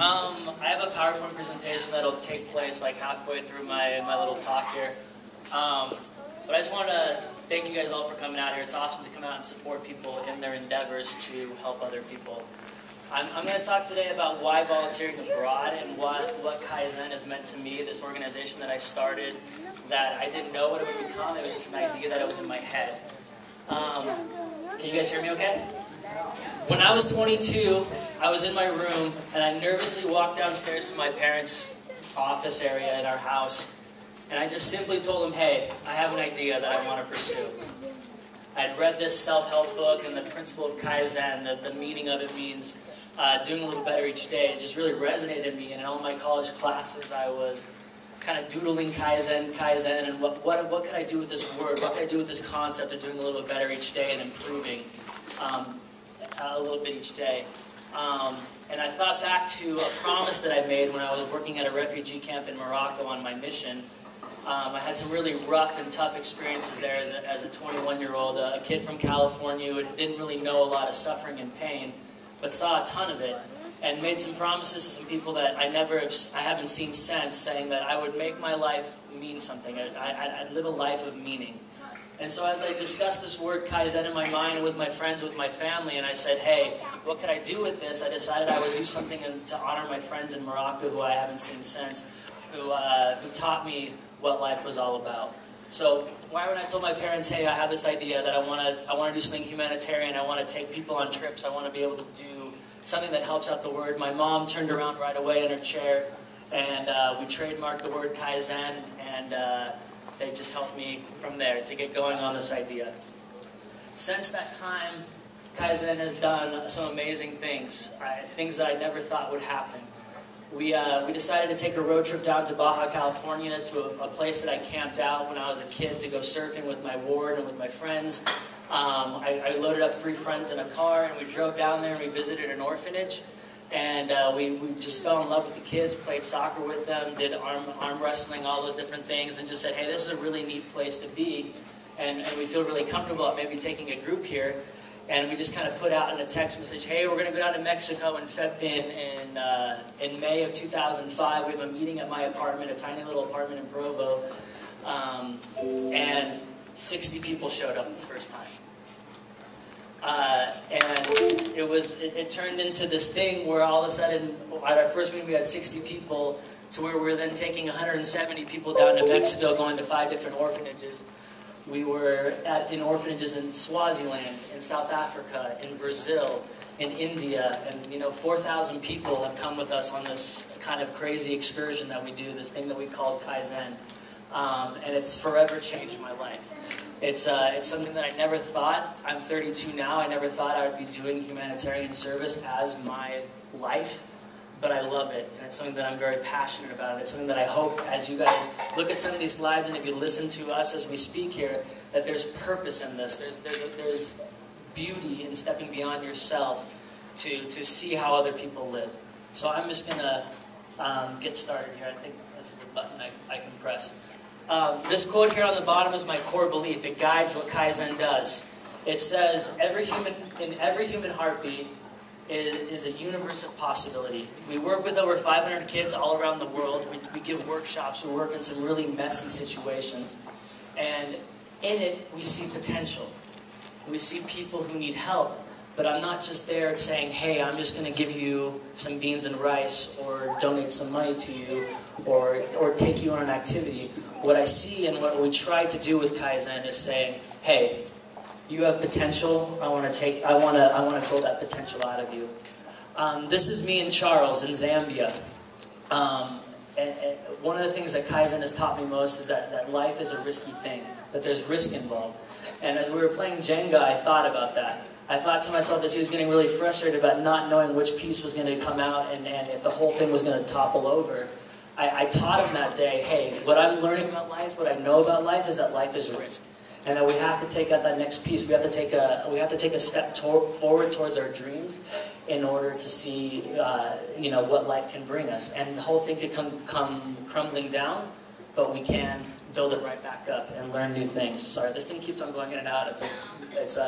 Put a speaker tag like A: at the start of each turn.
A: I have a PowerPoint presentation that'll take place like halfway through my little talk here. But I just want to thank you guys all for coming out here. It's awesome to come out and support people in their endeavors to help other people. I'm going to talk today about why volunteering abroad and what Kaizen has meant to me, this organization that I started that I didn't know what it would become. It was just an idea that was in my head. Can you guys hear me okay? When I was 22, I was in my room and I nervously walked downstairs to my parents' office area in our house, and I just simply told them, hey, I have an idea that I want to pursue. I'd read this self-help book, and the principle of Kaizen, the meaning of it means doing a little better each day. It just really resonated in me, and in all my college classes I was kind of doodling Kaizen, and what could I do with this word? What could I do with this concept of doing a little bit better each day and improving a little bit each day? And I thought back to a promise that I made when I was working at a refugee camp in Morocco on my mission. I had some really rough and tough experiences there as a 21-year-old, a kid from California who didn't really know a lot of suffering and pain, but saw a ton of it, and made some promises to some people that I haven't seen since, saying that I would make my life mean something. I'd live a life of meaning. And so as I discussed this word Kaizen in my mind with my friends, with my family, and I said, hey, what could I do with this? I decided I would do something to honor my friends in Morocco who I haven't seen since, who taught me what life was all about. So when I told my parents, hey, I have this idea that I want to do something humanitarian, I want to take people on trips, I want to be able to do something that helps out the word, my mom turned around right away in her chair, and we trademarked the word Kaizen, and they just helped me from there to get going on this idea. Since that time, Kaizen has done some amazing things, things that I never thought would happen. We decided to take a road trip down to Baja California, to a place that I camped out when I was a kid, to go surfing with my ward and with my friends. I loaded up 3 friends in a car, and we drove down there and we visited an orphanage. And we just fell in love with the kids, played soccer with them, did arm wrestling, all those different things, and just said, hey, this is a really neat place to be, and we feel really comfortable at maybe taking a group here. And we just kind of put out in a text message, hey, we're going to go down to Mexico in May of 2005. We have a meeting at my apartment, a tiny little apartment in Provo, and 60 people showed up the first time. And it turned into this thing where all of a sudden, at our first meeting we had 60 people, to where we were then taking 170 people down to Mexico, going to 5 different orphanages. We were in orphanages in Swaziland, in South Africa, in Brazil, in India, and 4,000 people have come with us on this kind of crazy excursion that we do, this thing that we call Kaizen, and it's forever changed my life. It's something that I never thought. I'm 32 now. I never thought I would be doing humanitarian service as my life, but I love it, and it's something that I'm very passionate about. It's something that I hope, as you guys look at some of these slides and if you listen to us as we speak here, that there's purpose in this. There's beauty in stepping beyond yourself to see how other people live. So I'm just going to get started here. I think this is a button I can press. This quote here on the bottom is my core belief. It guides what Kaizen does. It says, in every human heartbeat is a universe of possibility. We work with over 500 kids all around the world. We give workshops. We work in some really messy situations. And in it, we see potential. We see people who need help. But I'm not just there saying, hey, I'm just going to give you some beans and rice, or donate some money to you, or take you on an activity. What I see and what we try to do with Kaizen is saying, hey, you have potential. I want to build that potential out of you. This is me and Charles in Zambia. And one of the things that Kaizen has taught me most is that life is a risky thing, that there's risk involved. And as we were playing Jenga, I thought about that. I thought to myself, as he was getting really frustrated about not knowing which piece was going to come out and if the whole thing was going to topple over, I taught him that day, hey, what I'm learning about life, what I know about life is that life is risk. And that we have to take out that next piece. We have to take a step forward towards our dreams in order to see, what life can bring us. And the whole thing could come crumbling down, but we can build it right back up and learn new things. Sorry, this thing keeps on going in and out. It's